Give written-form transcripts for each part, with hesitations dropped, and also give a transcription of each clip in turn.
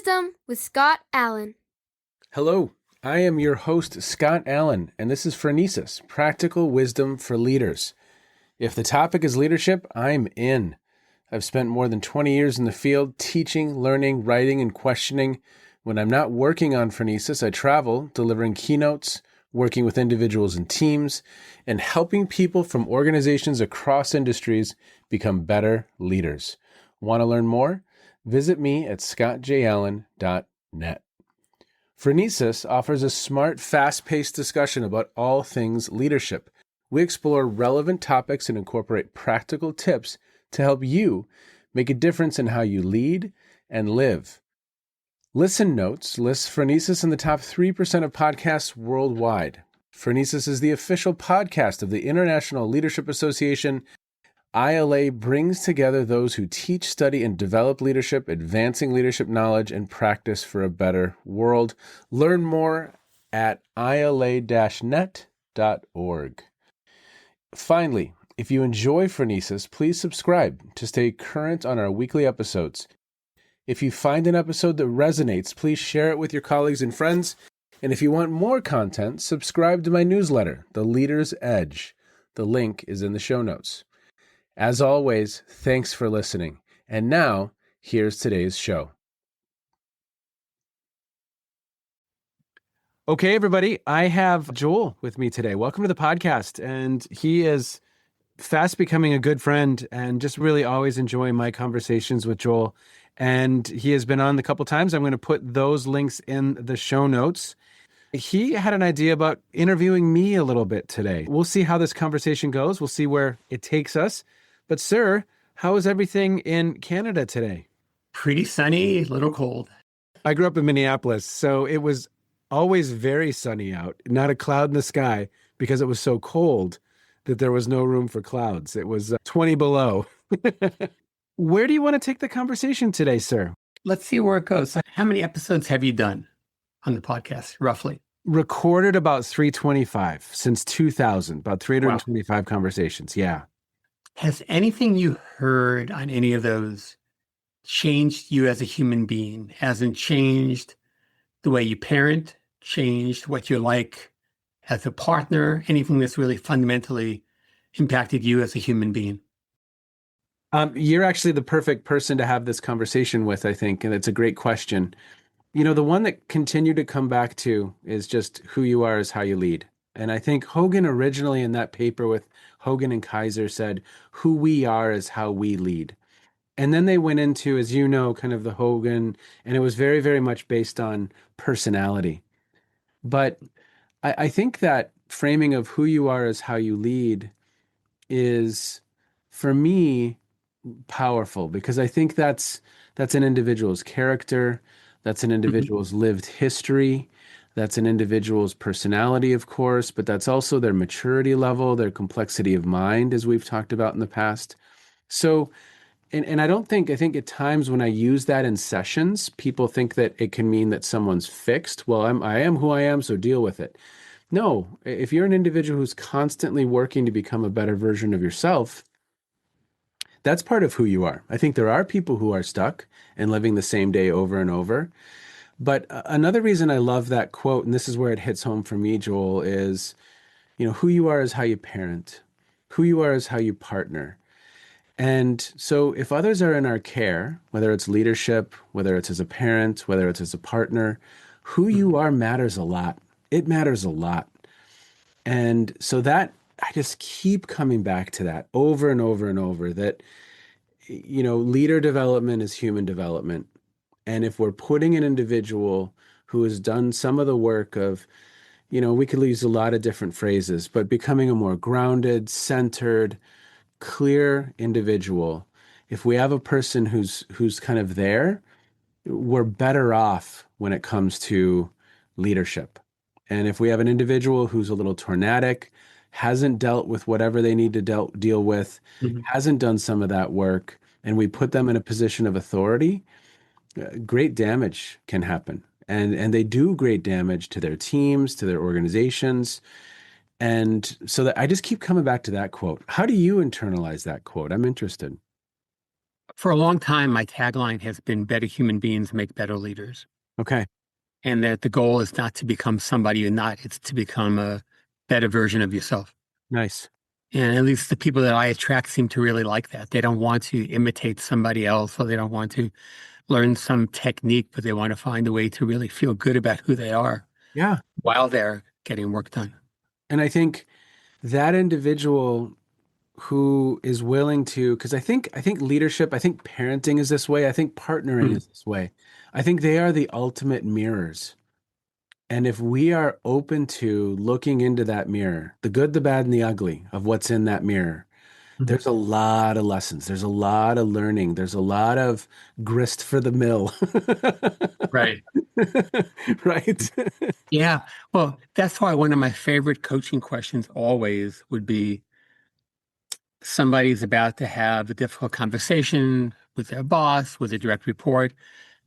Wisdom with Scott Allen. Hello, I am your host, Scott Allen, and this is Phronesis, Practical Wisdom for Leaders. If the topic is leadership, I'm in. I've spent more than 20 years in the field teaching, learning, writing, and questioning. When I'm not working on Phronesis, I travel, delivering keynotes, working with individuals and teams, and helping people from organizations across industries become better leaders. Want to learn more? Visit me at scottjallen.net. Phronesis offers a smart, fast-paced discussion about all things leadership. We explore relevant topics and incorporate practical tips to help you make a difference in how you lead and live. Listen Notes lists Phronesis in the top 3% of podcasts worldwide. Phronesis is the official podcast of the International Leadership Association. ILA brings together those who teach, study, and develop leadership, advancing leadership knowledge and practice for a better world. Learn more at ila-net.org. Finally, if you enjoy Phronesis, please subscribe to stay current on our weekly episodes. If you find an episode that resonates, please share it with your colleagues and friends. And if you want more content, subscribe to my newsletter, The Leader's Edge. The link is in the show notes. As always, thanks for listening. And now, here's today's show. Okay, everybody, I have Joel with me today. Welcome to the podcast. And he is fast becoming a good friend and just really always enjoying my conversations with Joel. And he has been on a couple times. I'm going to put those links in the show notes. He had an idea about interviewing me a little bit today. We'll see how this conversation goes. We'll see where it takes us. But sir, how is everything in Canada today? Pretty sunny, a little cold. I grew up in Minneapolis, so it was always very sunny out, not a cloud in the sky, because it was so cold that there was no room for clouds. It was 20 below. Where do you want to take the conversation today, sir? Let's see where it goes. How many episodes have you done on the podcast, roughly? Recorded about 325 since 2000, about 325 conversations. Yeah. Has anything you heard on any of those changed you as a human being? Hasn't changed the way you parent, changed what you like as a partner, anything that's really fundamentally impacted you as a human being? You're actually the perfect person to have this conversation with, I think, and it's a great question. You know, the one that continued to come back to is just who you are is how you lead. And I think Hogan originally in that paper with Hogan and Kaiser said, who we are is how we lead. And then they went into, as you know, kind of the Hogan, and it was very, very much based on personality. But I think that framing of who you are as how you lead is, for me, powerful, because I think that's an individual's character, that's an individual's lived history, that's an individual's personality, of course, but that's also their maturity level, their complexity of mind, as we've talked about in the past. So, and I think at times when I use that in sessions, people think that it can mean that someone's fixed. Well, I am who I am, so deal with it. No, if you're an individual who's constantly working to become a better version of yourself, that's part of who you are. I think there are people who are stuck and living the same day over and over. But another reason I love that quote, and this is where it hits home for me, Joel, is, you know, who you are is how you parent. Who you are is how you partner. And so if others are in our care, whether it's leadership, whether it's as a parent, whether it's as a partner, who you are matters a lot. It matters a lot. And so that, I just keep coming back to that over and over and over, that, you know, leader development is human development. And if we're putting an individual who has done some of the work of, you know, we could use a lot of different phrases, but becoming a more grounded, centered, clear individual, if we have a person who's kind of there, we're better off when it comes to leadership. And if we have an individual who's a little tornadic, hasn't dealt with whatever they need to deal with, hasn't done some of that work, and we put them in a position of authority, great damage can happen. And they do great damage to their teams, to their organizations. And so that I just keep coming back to that quote. How do you internalize that quote? I'm interested. For a long time, my tagline has been better human beings make better leaders. Okay. And that the goal is not to become somebody you're not, it's to become a better version of yourself. Nice. And at least the people that I attract seem to really like that. They don't want to imitate somebody else, or they don't want to learn some technique, but they want to find a way to really feel good about who they are Yeah. while they're getting work done. And I think that individual who is willing to, because I think leadership, I think parenting is this way, I think partnering Mhm. is this way. I think they are the ultimate mirrors. And if we are open to looking into that mirror, the good, the bad, and the ugly of what's in that mirror, Mhm. there's a lot of lessons. There's a lot of learning. There's a lot of grist for the mill. Right. Right? Yeah. Well, that's why one of my favorite coaching questions always would be somebody's about to have a difficult conversation with their boss, with a direct report.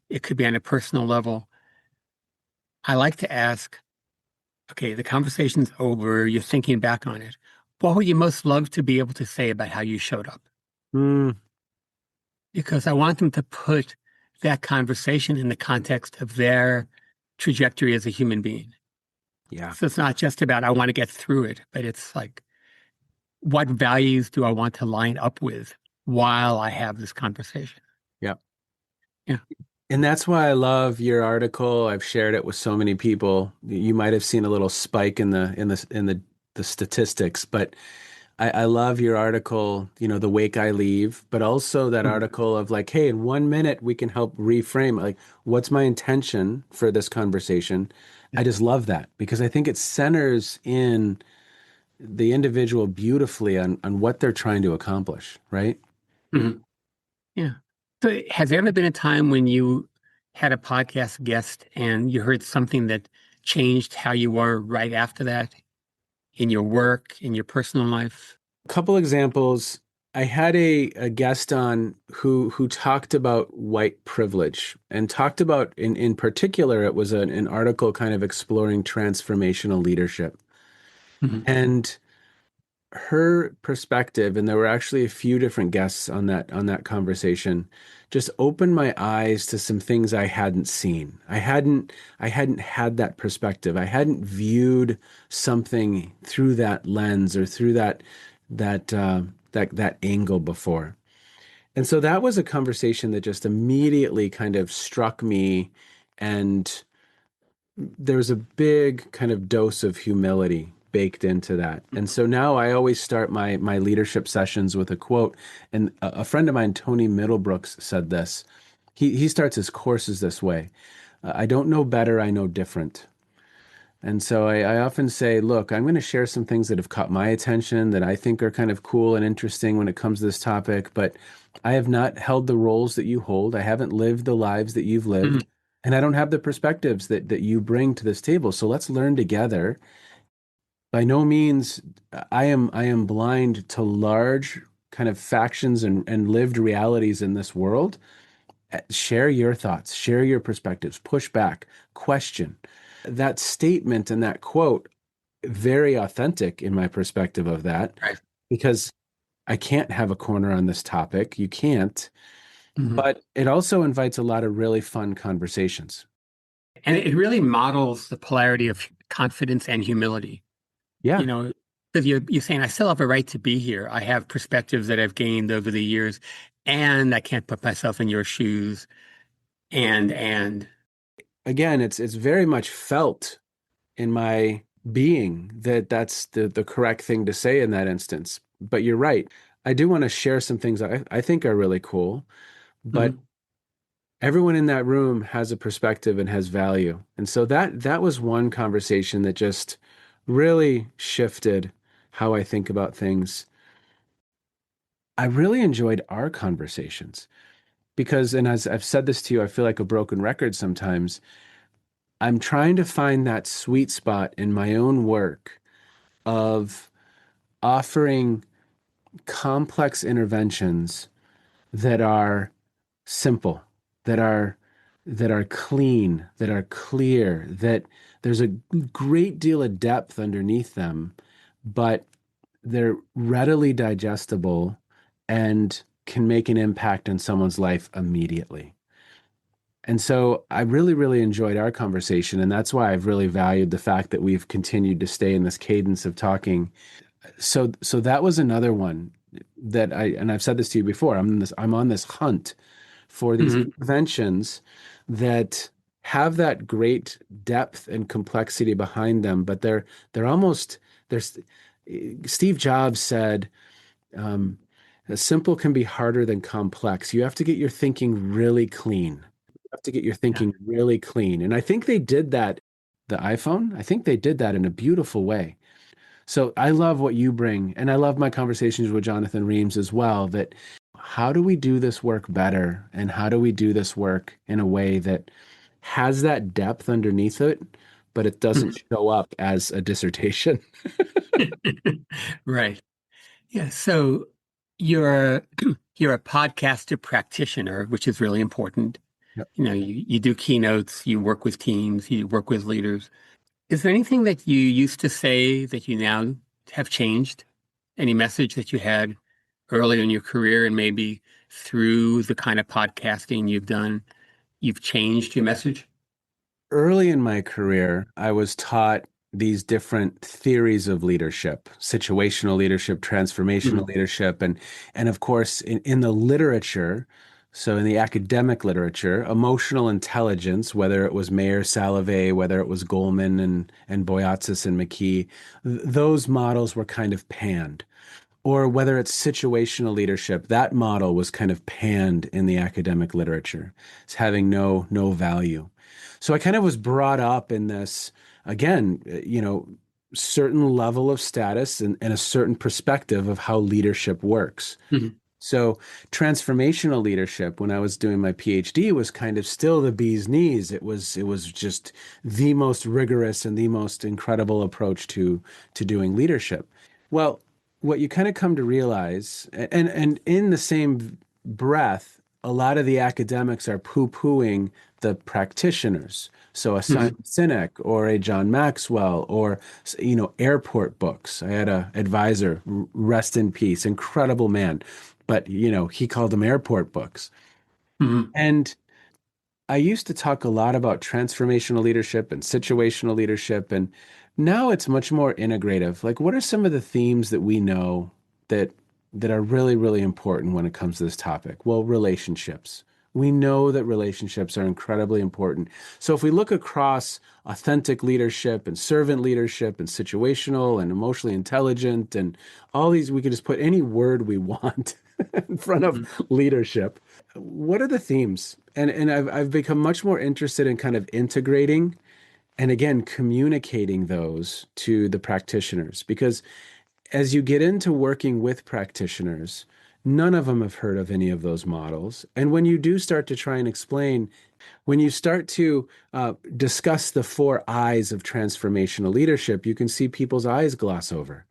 It could be on a personal level. I like to ask, okay, the conversation's over, you're thinking back on it. What would you most love to be able to say about how you showed up? Mm, Because I want them to put that conversation in the context of their trajectory as a human being. yeah. So it's not just about, I want to get through it, but it's like, what values do I want to line up with while I have this conversation? Yeah. Yeah. And that's why I love your article. I've shared it with so many people. You might have seen a little spike in the statistics, but I love your article, the wake I leave, but also that Mhm. article of like, hey, in 1 minute we can help reframe like what's my intention for this conversation. Yeah. I just love that because I think it centers in the individual beautifully on what they're trying to accomplish, right? Mhm. Yeah. So has there ever been a time when you had a podcast guest and you heard something that changed how you were right after that in your work, in your personal life? Couple examples. I had a guest on who talked about white privilege and talked about in particular it was an article kind of exploring transformational leadership. Mhm. And her perspective, and there were actually a few different guests on that conversation, just opened my eyes to some things I hadn't seen. I hadn't had that perspective. I hadn't viewed something through that lens or through that angle before. And so that was a conversation that just immediately kind of struck me, and there was a big kind of dose of humility baked into that. And so now I always start my leadership sessions with a quote. And a friend of mine, Tony Middlebrooks, said this. He starts his courses this way. I don't know better, I know different. And so I often say, look, I'm going to share some things that have caught my attention that I think are kind of cool and interesting when it comes to this topic, but I have not held the roles that you hold. I haven't lived the lives that you've lived, Mhm. and I don't have the perspectives that you bring to this table. So let's learn together. By no means I am blind to large kind of factions and lived realities in this world. Share your thoughts, share your perspectives, push back, question. That statement and that quote very authentic in my perspective of that Right. because I can't have a corner on this topic. You can't, Mhm. but it also invites a lot of really fun conversations. And it really models the polarity of confidence and humility. Yeah, You know, because you're saying, I still have a right to be here. I have perspectives that I've gained over the years, and I can't put myself in your shoes. And again, it's very much felt in my being that that's the correct thing to say in that instance. But you're right. I do want to share some things I think are really cool, but Mhm. everyone in that room has a perspective and has value. And so that was one conversation that just really shifted how I think about things. I really enjoyed our conversations because, and as I've said this to you, I feel like a broken record sometimes. I'm trying to find that sweet spot in my own work of offering complex interventions that are simple, that are clean, that are clear, that there's a great deal of depth underneath them, but they're readily digestible and can make an impact on someone's life immediately. And so I really, really enjoyed our conversation. And that's why I've really valued the fact that we've continued to stay in this cadence of talking. So that was another one that and I've said this to you before, I'm on this hunt for these Hmm. interventions that have that great depth and complexity behind them, but they're almost, there's, Steve Jobs said, um, simple can be harder than complex. You have to get your thinking really clean. You have to get your Yeah. thinking really clean. And I think they did that, the iPhone, I think they did that in a beautiful way. So I love what you bring, and I love my conversations with Jonathan Reams as well, that how do we do this work better? And how do we do this work in a way that has that depth underneath it, but it doesn't show up as a dissertation? Right. Yeah. So you're you're a podcaster practitioner, which is really important. Yep. You do keynotes, you work with teams, you work with leaders. Is there anything that you used to say that you now have changed? Any message that you had early in your career and maybe through the kind of podcasting you've done, you've changed your message? Early in my career, I was taught these different theories of leadership, situational leadership, transformational Mhm. leadership, and of course in the literature, so in the academic literature, emotional intelligence, whether it was Mayer Salovey, whether it was Goleman and Boyatzis and McKee, those models were kind of panned. Or whether it's situational leadership, that model was kind of panned in the academic literature. It's having no value. So I kind of was brought up in this, again, certain level of status and a certain perspective of how leadership works. Mhm. So transformational leadership, when I was doing my PhD, was kind of still the bee's knees. It was just the most rigorous and the most incredible approach to doing leadership. Well, what you kind of come to realize, and in the same breath, a lot of the academics are poo-pooing the practitioners. So a Simon Mhm. Sinek or a John Maxwell or airport books. I had a advisor, rest in peace, incredible man, but he called them airport books. Mhm. And I used to talk a lot about transformational leadership and situational leadership, and now it's much more integrative. Like, what are some of the themes that we know that that are really, really important when it comes to this topic? Well, relationships. We know that relationships are incredibly important. So if we look across authentic leadership and servant leadership and situational and emotionally intelligent and all these, we can just put any word we want in front of Mhm. leadership. What are the themes? And I've become much more interested in kind of integrating and again communicating those to the practitioners because as you get into working with practitioners, none of them have heard of any of those models. And when you do start to try and explain, when you start to discuss the four I's of transformational leadership, you can see people's eyes gloss over.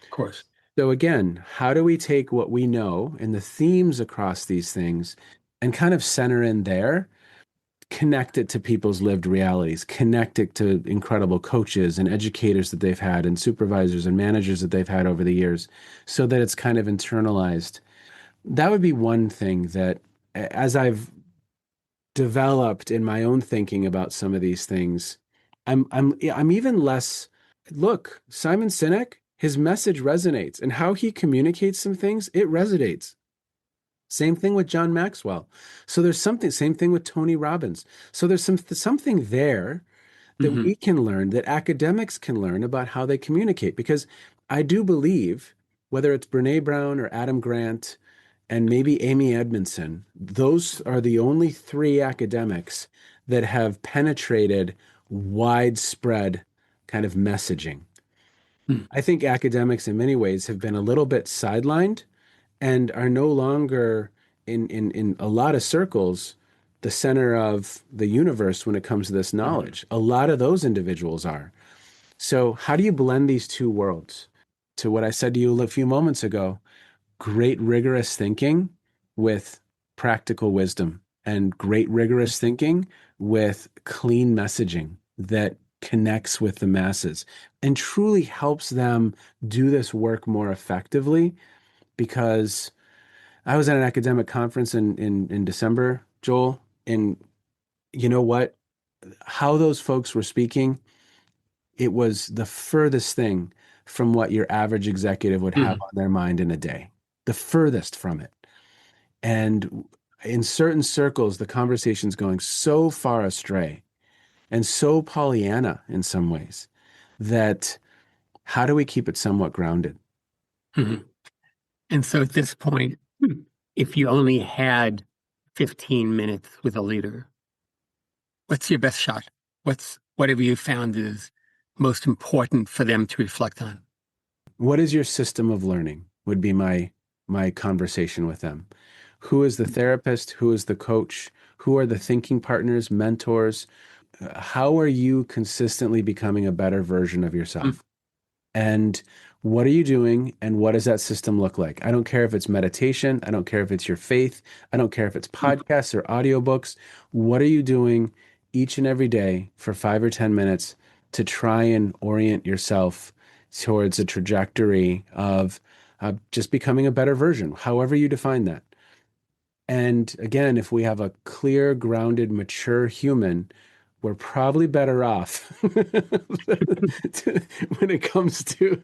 Of course. So again, how do we take what we know and the themes across these things and kind of center in there, connect it to people's lived realities, connect it to incredible coaches and educators that they've had and supervisors and managers that they've had over the years so that it's kind of internalized. That would be one thing that as I've developed in my own thinking about some of these things, I'm even less. Look, Simon Sinek, his message resonates, and how he communicates some things, it resonates. Same thing with John Maxwell. So there's something. Same thing with Tony Robbins. So there's something there that we Hmm. can learn, that academics can learn about how they communicate. Because I do believe, whether it's Brene Brown or Adam Grant and maybe Amy Edmondson, those are the only three academics that have penetrated widespread kind of messaging. I think academics in many ways have been a little bit sidelined and are no longer in a lot of circles the center of the universe when it comes to this knowledge. A lot of those individuals are. So how do you blend these two worlds? To what I said to you a few moments ago, great rigorous thinking with practical wisdom and great rigorous thinking with clean messaging that connects with the masses and truly helps them do this work more effectively because I was at an academic conference in December, Joel, and you know what? How those folks were speaking, it was the furthest thing from what your average executive would have Mhm. on their mind in a day. The furthest from it. And in certain circles, the conversation's going so far astray and so Pollyanna in some ways that how do we keep it somewhat grounded? Mhm. And so at this point, if you only had 15 minutes with a leader, what's your best shot? What have you found is most important for them to reflect on? What is your system of learning? Would be my conversation with them. Who is the therapist? Who is the coach? Who are the thinking partners, mentors? How are you consistently becoming a better version of Mm, yourself? And what are you doing? And what does that system look like? I don't care if it's meditation. I don't care if it's your faith. I don't care if it's mm, podcasts or audiobooks. What are you doing each and every day for 5 or 10 minutes to try and orient yourself towards a trajectory of just becoming a better version, however you define that? And again, if we have a clear, grounded, mature human, we're probably better off when it comes to,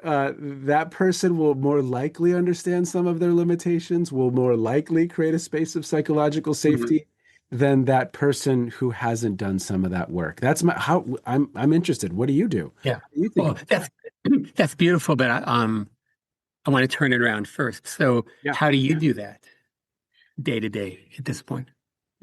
that person will more likely understand some of their limitations, will more likely create a space of psychological mhm. safety than that person who hasn't done some of that work. That's how I'm interested. What do you do? Yeah. What do you think? Well, that's beautiful, but I want to turn it around first. So Yeah. how do you do that day to day at this point?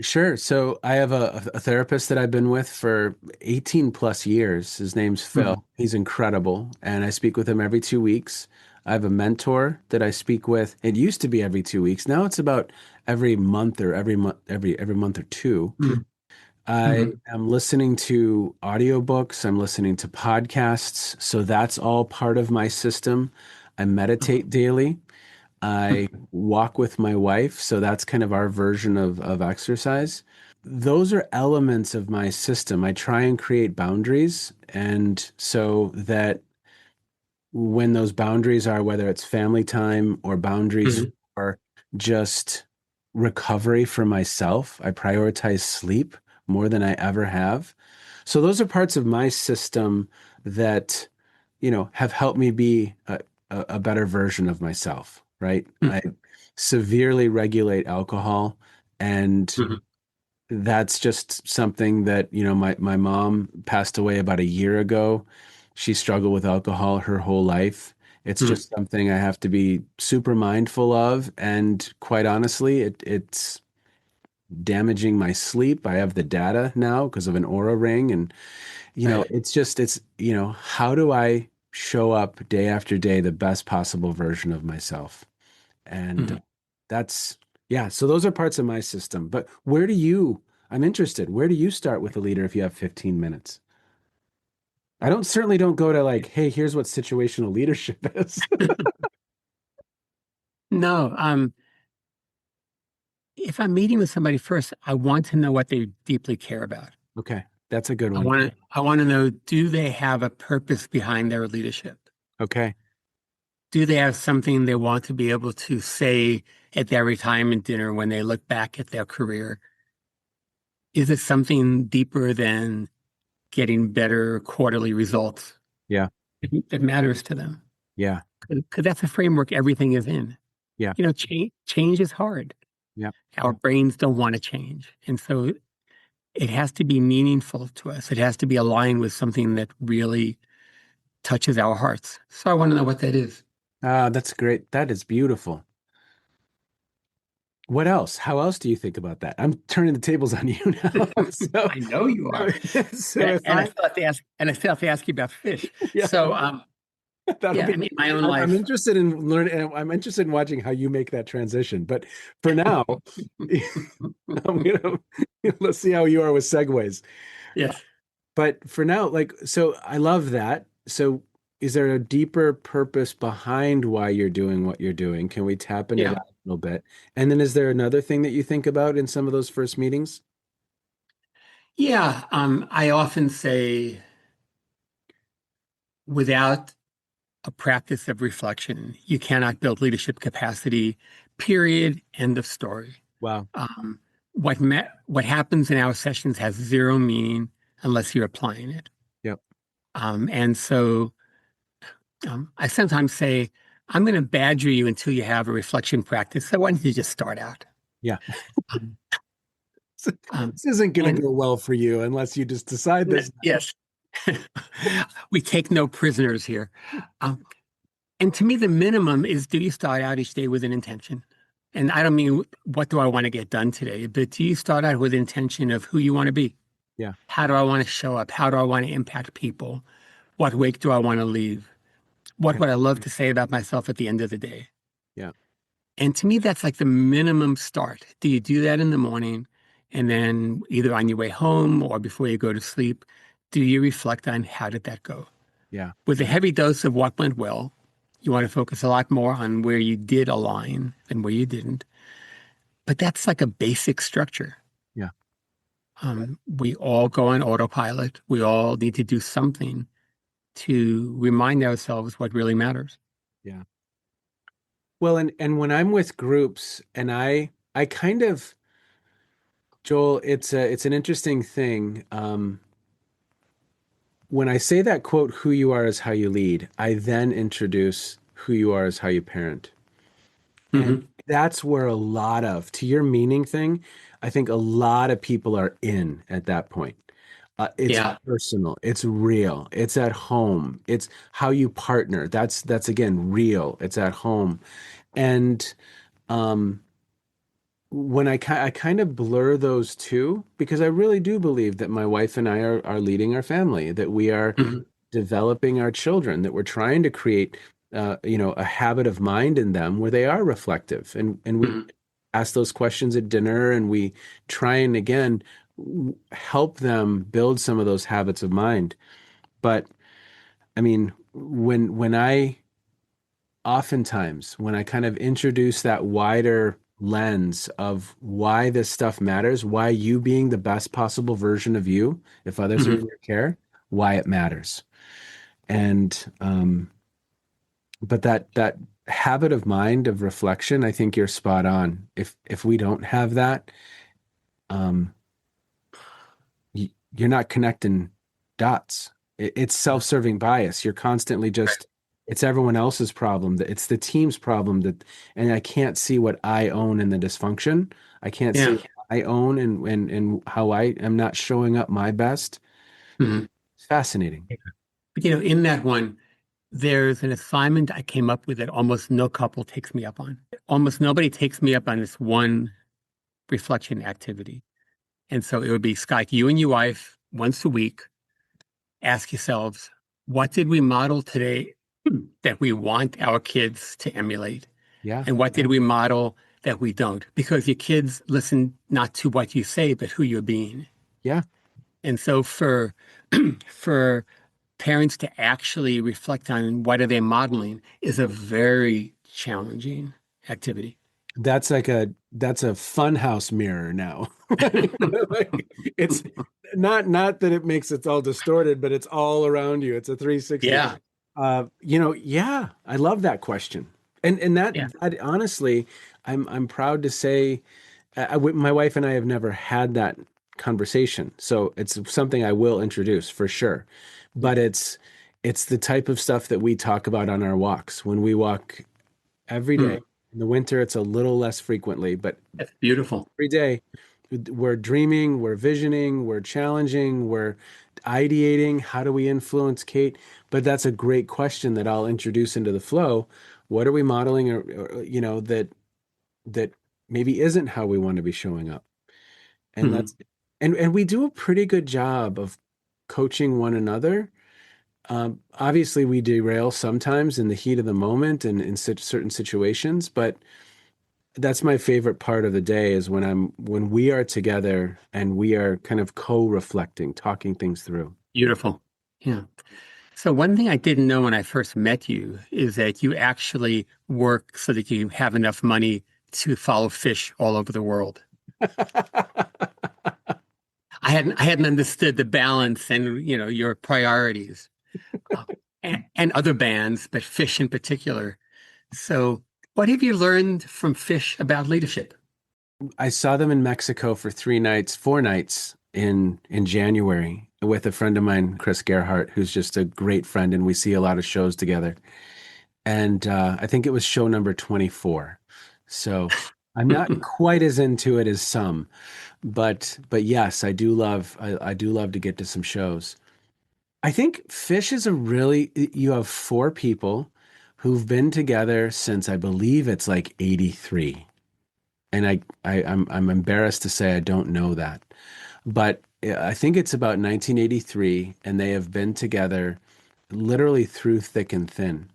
Sure. So I have a therapist that I've been with for 18 plus years. His name's Phil. Mhm. He's incredible. And I speak with him every 2 weeks. I have a mentor that I speak with. It used to be every 2 weeks. Now it's about every month or every month or two. Mhm. I Mhm. am listening to audiobooks. I'm listening to podcasts. So that's all part of my system. I meditate daily. I walk with my wife, so that's kind of our version of exercise. Those are elements of my system. I try and create boundaries, and so that when those boundaries are, whether it's family time or boundaries Mhm. or just recovery for myself, I prioritize sleep more than I ever have. So those are parts of my system that, have helped me be a better version of myself, right? Mhm. I severely regulate alcohol, and Mhm. that's just something that, my mom passed away about a year ago. She struggled with alcohol her whole life. It's Mhm. just something I have to be super mindful of. And quite honestly, it's damaging my sleep. I have the data now because of an Aura ring. And, Right. how do I show up day after day the best possible version of myself? And Mhm. that's, yeah, so those are parts of my system. But I'm interested, where do you start with a leader if you have 15 minutes? I don't certainly don't go to like, hey, here's what situational leadership is. No, if I'm meeting with somebody first, I want to know what they deeply care about. Okay, that's a good I one. want to know, do they have a purpose behind their leadership? Okay. Do they have something they want to be able to say at their retirement dinner when they look back at their career? Is it something deeper than getting better quarterly results Yeah. that matters to them? Yeah. Because that's a framework everything is in. Yeah. Change is hard. Yeah. Our brains don't want to change. And so it has to be meaningful to us. It has to be aligned with something that really touches our hearts. So I want to know what that is. Ah, that's great. That is beautiful. What else? How else do you think about that? I'm turning the tables on you now. So, I know you are. so if And I I, still have to ask, you about fish. yeah, So, that'll yeah, I be. mean, my own I'm life. interested in learning. I'm interested in watching how you make that transition. But for now, I'm gonna let's see how you are with segues. Yes. But for now, like, so I love that. So, is there a deeper purpose behind why you're doing what you're doing? Can we tap into Yeah. that a little bit? And then, is there another thing that you think about in some of those first meetings? Yeah. I often say without a practice of reflection. You cannot build leadership capacity, period, end of story. Wow. What happens in our sessions has zero meaning unless you're applying it. Yep. And so I sometimes say, I'm going to badger you until you have a reflection practice. So why don't you just start out? Yeah. Um, This isn't going and to go well for you unless you just decide this. yes, we take no prisoners here. And to me, the minimum is, do you start out each day with an intention? And I don't mean, what do I want to get done today? But do you start out with intention of who you want to be? Yeah. How do I want to show up? How do I want to impact people? What wake do I want to leave? What Yeah. would I love to say about myself at the end of the day? Yeah. And to me, that's like the minimum start. Do you do that in the morning? And then either on your way home or before you go to sleep, do you reflect on how did that go? Yeah. With a heavy dose of what went well, you want to focus a lot more on where you did align than where you didn't. But that's like a basic structure. Yeah. We all go on autopilot. We all need to do something to remind ourselves what really matters. Yeah. Well, and when I'm with groups and I kind of, Joel, it's an interesting thing. When I say that quote, who you are is how you lead, I then introduce who you are is how you parent. And Mm-hmm. that's where a lot of, to your meaning thing, I think a lot of people are in at that point. It's Yeah. personal, it's real, it's at home, it's how you partner. That's again real, it's at home. And um, when I kind of blur those two, because I really do believe that my wife and I are leading our family, that we are Mm-hmm. developing our children, that we're trying to create a habit of mind in them where they are reflective, and we Mm-hmm. ask those questions at dinner, and we try and again help them build some of those habits of mind. But I mean, when I oftentimes when I kind of introduce that wider lens of why this stuff matters, why you being the best possible version of you, if others are in Mm-hmm. your care, why it matters. And but that habit of mind of reflection, I think you're spot on. If we don't have that, um, you're not connecting dots. It's self-serving bias. You're constantly just, it's everyone else's problem. That it's the team's problem that, and I can't see what I own in the dysfunction. I can't see Yeah. what I own and how I am not showing up my best. Mm-hmm. It's fascinating. But, in that one, there's an assignment I came up with that almost no couple takes me up on. Almost nobody takes me up on this one reflection activity. And so it would be, Scott, you and your wife, once a week, ask yourselves, what did we model today that we want our kids to emulate? Yeah. And what did we model that we don't? Because your kids listen not to what you say, but who you're being. Yeah. And so for for parents to actually reflect on what are they modeling is a very challenging activity. That's a funhouse mirror now. Like, it's not that it makes it all distorted, but it's all around you. It's a 360. Yeah. Yeah, I love that question. And that Yeah. that honestly, I'm proud to say, my wife and I have never had that conversation. So it's something I will introduce for sure. But it's the type of stuff that we talk about on our walks when we walk every day. Hmm. In the winter, it's a little less frequently, but That's beautiful. every day we're dreaming, we're visioning, we're challenging, we're ideating. How do we influence Kate? But that's a great question that I'll introduce into the flow. What are we modeling, that maybe isn't how we want to be showing up? And Hmm. that's and we do a pretty good job of coaching one another. Obviously, we derail sometimes in the heat of the moment and in such certain situations, but that's my favorite part of the day is when we are together and we are kind of co-reflecting, talking things through. Beautiful. Yeah. So one thing I didn't know when I first met you is that you actually work so that you have enough money to follow fish all over the world. I hadn't understood the balance and your priorities. and other bands, but Fish in particular. So, what have you learned from Fish about leadership? I saw them in Mexico for 3 nights, 4 nights in January with a friend of mine, Chris Gerhardt, who's just a great friend, and we see a lot of shows together. And I think it was show number 24. So I'm not quite as into it as some, but yes, I do love to get to some shows. I think Fish is a really you have four people who've been together since I believe it's like 83. And I'm embarrassed to say I don't know that. But I think it's about 1983, and they have been together literally through thick and thin.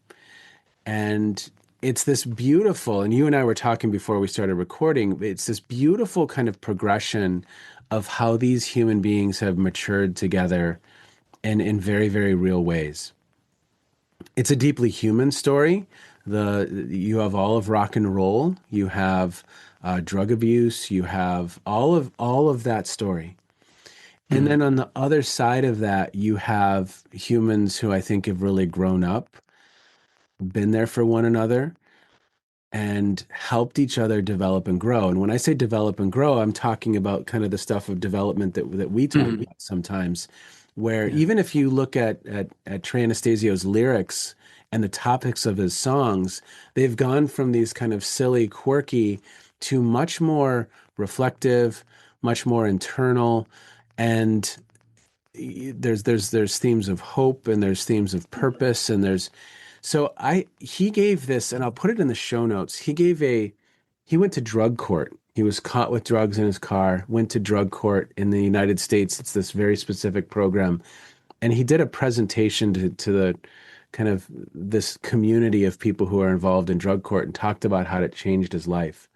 And it's this beautiful, and you and I were talking before we started recording, it's this beautiful kind of progression of how these human beings have matured together and in very, very real ways. It's a deeply human story. You have all of rock and roll, you have drug abuse, you have all of that story. And Mhm. then on the other side of that, you have humans who I think have really grown up, been there for one another, and helped each other develop and grow. And when I say develop and grow, I'm talking about kind of the stuff of development that we talk Mhm. about sometimes, where Yeah. even if you look at Trey Anastasio's lyrics and the topics of his songs, they've gone from these kind of silly, quirky to much more reflective, much more internal, and there's themes of hope and there's themes of purpose and there's so I he gave this, and I'll put it in the show notes. He went to drug court. He was caught with drugs in his car, went to drug court in the United States. It's this very specific program. And he did a presentation to the kind of this community of people who are involved in drug court and talked about how it changed his life.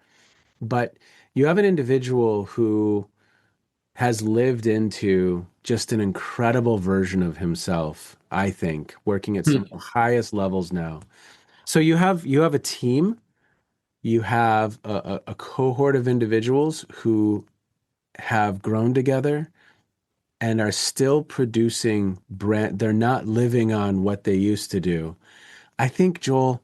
But you have an individual who has lived into just an incredible version of himself, I think, working at some of Mhm. the highest levels now. So you have a team, you have a cohort of individuals who have grown together and are still producing brand. They're not living on what they used to do. I think, Joel,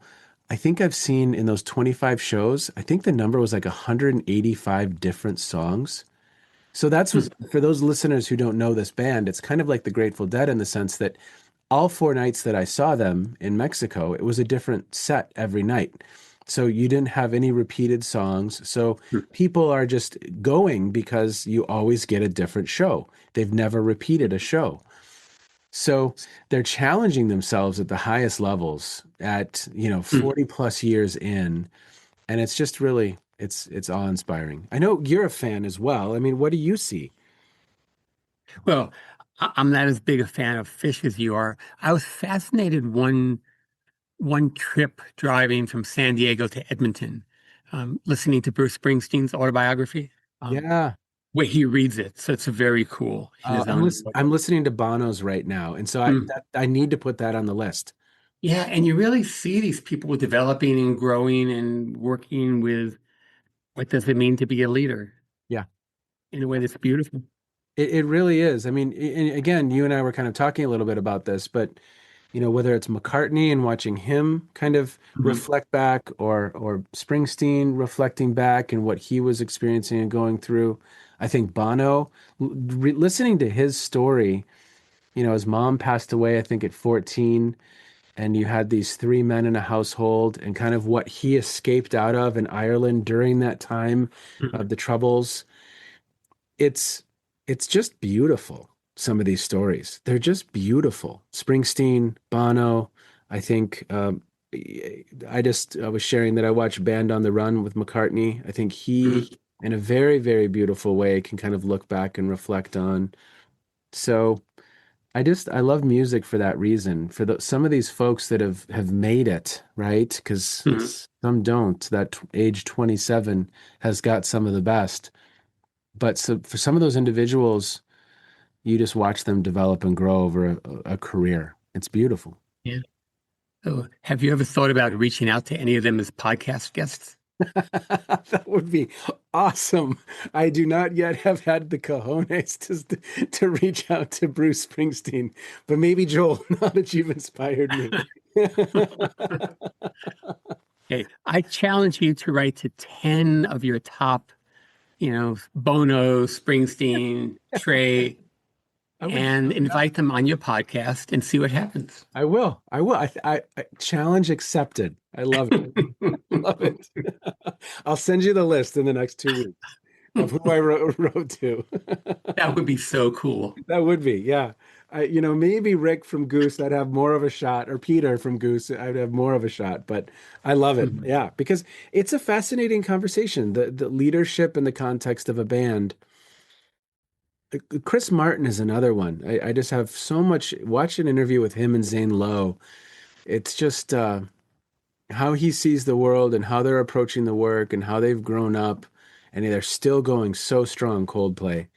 I think I've seen in those 25 shows, I think the number was like 185 different songs. So that's Mhm. what, for those listeners who don't know this band, it's kind of like the Grateful Dead in the sense that all 4 nights that I saw them in Mexico, it was a different set every night. So you didn't have any repeated songs. So people are just going because you always get a different show. They've never repeated a show. So they're challenging themselves at the highest levels at, Mhm. 40 plus years in. And it's just really, it's awe-inspiring. I know you're a fan as well. I mean, what do you see? Well, I'm not as big a fan of Fish as you are. I was fascinated one trip driving from San Diego to Edmonton, listening to Bruce Springsteen's autobiography, um, Yeah. where he reads it. So it's very cool in his own way. I'm listening to Bono's right now, and so Mm. I need to put that on the list. Yeah, and you really see these people developing and growing and working with what does it mean to be a leader Yeah, in a way that's beautiful. it really is. I mean, again, you and I were kind of talking a little bit about this, but whether it's McCartney and watching him kind of Mhm. reflect back, or Springsteen reflecting back and what he was experiencing and going through. I think Bono, listening to his story, his mom passed away, I think at 14. And you had these three men in a household and kind of what he escaped out of in Ireland during that time of Mhm. the Troubles. It's it's just beautiful. Some of these stories, they're just beautiful. Springsteen, Bono, I think. I was sharing that I watched Band on the Run with McCartney. I think he, Mhm. in a very, very beautiful way, can kind of look back and reflect on. So I love music for that reason. For some of these folks that have made it, right? Because Mhm. some don't. That age 27 has got some of the best. But so for some of those individuals, you just watch them develop and grow over a career. It's beautiful. Yeah. So have you ever thought about reaching out to any of them as podcast guests? That would be awesome. I do not yet have had the cojones to reach out to Bruce Springsteen, but maybe Joel, now that you've inspired me. Okay, I challenge you to write to 10 of your top, Bono, Springsteen, Trey, I would, and invite them on your podcast and see what happens. I will. I will. I challenge accepted. I love it. Love it. I'll send you the list in the next 2 weeks of who I wrote to. That would be so cool. That would be, yeah. Maybe Rick from Goose, I'd have more of a shot, or Peter from Goose, I'd have more of a shot. But I love it, Mhm. yeah, because it's a fascinating conversation. The leadership in the context of a band. Chris Martin is another one. I just have so much. Watch an interview with him and Zane Lowe. It's just how he sees the world and how they're approaching the work and how they've grown up, and they're still going so strong. Coldplay.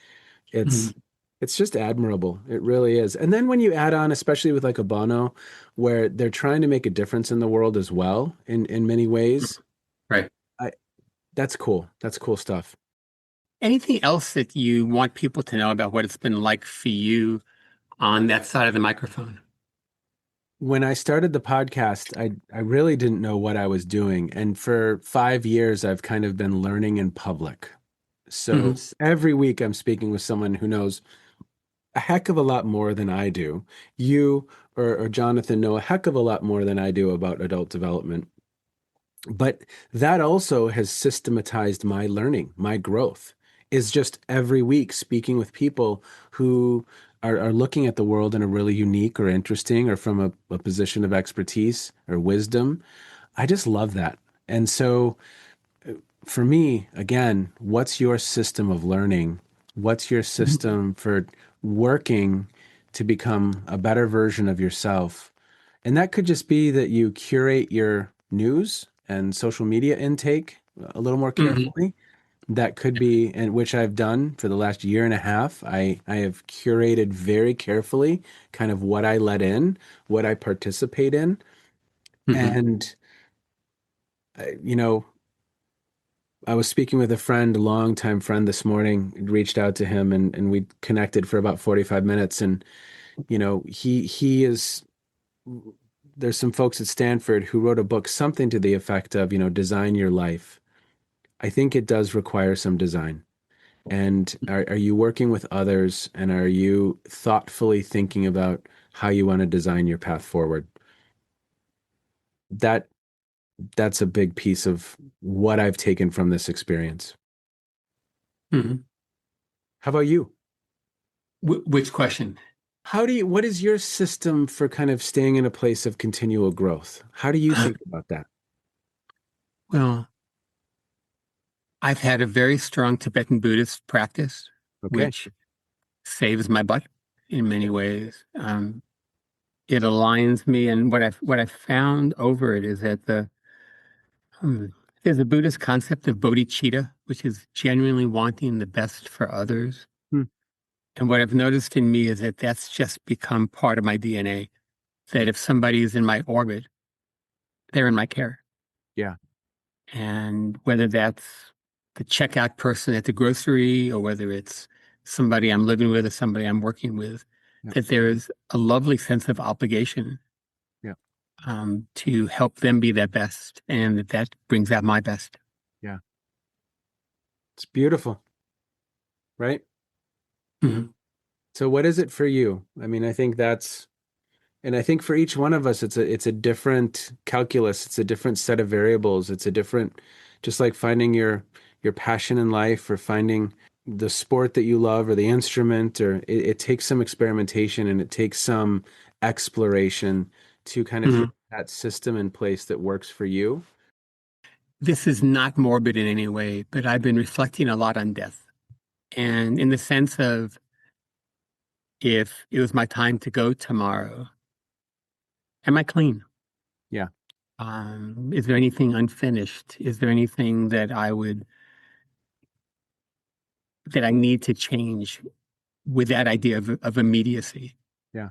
It's Mhm. it's just admirable. It really is. And then when you add on, especially with like a Bono, where they're trying to make a difference in the world as well, in many ways, Right. I that's cool. That's cool stuff. Anything else that you want people to know about what it's been like for you on that side of the microphone? When I started the podcast, I really didn't know what I was doing. And for 5 years, I've kind of been learning in public. So Mhm. every week I'm speaking with someone who knows a heck of a lot more than I do. You or Jonathan know a heck of a lot more than I do about adult development. But that also has systematized my learning, my growth is just every week speaking with people who are looking at the world in a really unique or interesting or from a position of expertise or wisdom. I just love that. And so for me, again, what's your system of learning? What's your Mhm. system for working to become a better version of yourself? And that could just be that you curate your news and social media intake a little more Mhm. carefully. That could be, and which I've done for the last year and a half. I have curated very carefully kind of what I let in, what I participate in. Mhm. And, you know, I was speaking with a friend, a longtime friend this morning, reached out to him and we connected for about 45 minutes. And, he is, there's some folks at Stanford who wrote a book, something to the effect of, design your life. I think it does require some design. And are you working with others and are you thoughtfully thinking about how you want to design your path forward? That that's a big piece of what I've taken from this experience. Mhm. How about you? Which question? What is your system for kind of staying in a place of continual growth? How do you Uh, think about that? well, I've had a very strong Tibetan Buddhist practice, Okay. which saves my butt in many ways. It aligns me, and what I've found over it is that hmm, there's a Buddhist concept of bodhicitta, which is genuinely wanting the best for others. Hmm. And what I've noticed in me is that that's just become part of my DNA. That if somebody is in my orbit, they're in my care. Yeah. And whether that's the checkout person at the grocery or whether it's somebody I'm living with or somebody I'm working with, Yeah. that there is a lovely sense of obligation Yeah. to help them be their best, and that brings out my best. Yeah. It's beautiful, right? Mhm. So what is it for you? I mean, and I think for each one of us, it's a different calculus. It's a different set of variables. It's a different, just like finding your passion in life or finding the sport that you love or the instrument, or it takes some experimentation and it takes some exploration to kind of Mhm. figure that system in place that works for you. This is not morbid in any way, but I've been reflecting a lot on death. And in the sense of if it was my time to go tomorrow, am I clean? Yeah. Is there anything unfinished? Is there anything that I need to change with that idea of immediacy? Yeah.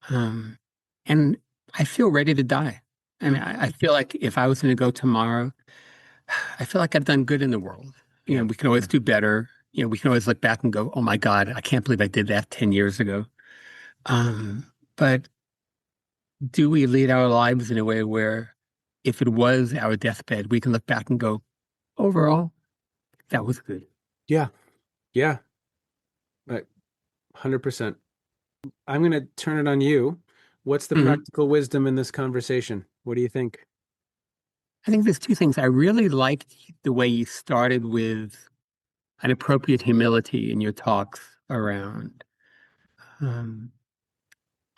Um, and I feel ready to die. I Hmm. mean, I feel like if I was going to go tomorrow, I feel like I've done good in the world. Yeah. We can always do better. We can always look back and go, oh my God, I can't believe I did that 10 years ago. But do we lead our lives in a way where if it was our deathbed, we can look back and go, overall, that was good. Yeah. Yeah. 100%. I'm going to turn it on you. What's the Mhm. practical wisdom in this conversation? What do you think? I think there's two things. I really liked the way you started with an appropriate humility in your talks around. Um,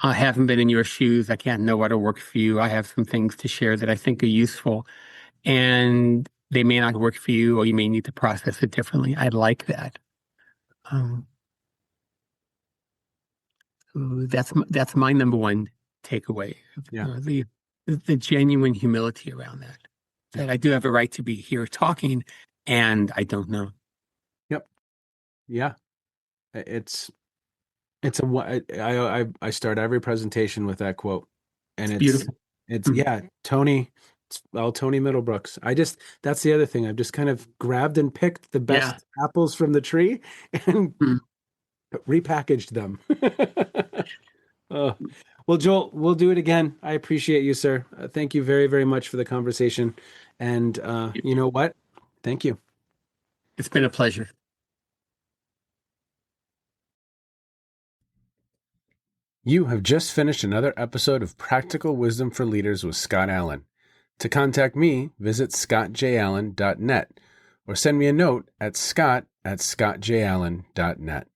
I haven't been in your shoes. I can't know what'll work for you. I have some things to share that I think are useful, and they may not work for you, or you may need to process it differently. I like that. Um, so that's my number one takeaway. Yeah. The genuine humility around that. Yeah. That I do have a right to be here talking, and I don't know. Yep. Yeah. I start every presentation with that quote, and It's beautiful. yeah, Tony. It's all Tony Middlebrooks. That's the other thing. I've just kind of grabbed and picked the Yeah. best apples from the tree and Mm. repackaged them. Oh. Well, Joel, we'll do it again. I appreciate you, sir. Thank you very, very much for the conversation. And you know what? Thank you. It's been a pleasure. You have just finished another episode of Practical Wisdom for Leaders with Scott Allen. To contact me, visit scottjallen.net or send me a note at scott@scottjallen.net.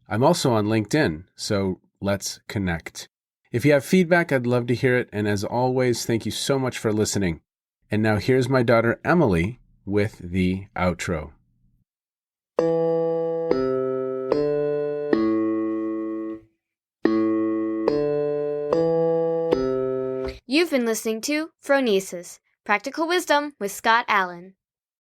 I'm also on LinkedIn, so let's connect. If you have feedback, I'd love to hear it. And as always, thank you so much for listening. And now here's my daughter, Emily, with the outro. You've been listening to Phronesis, Practical Wisdom with Scott Allen.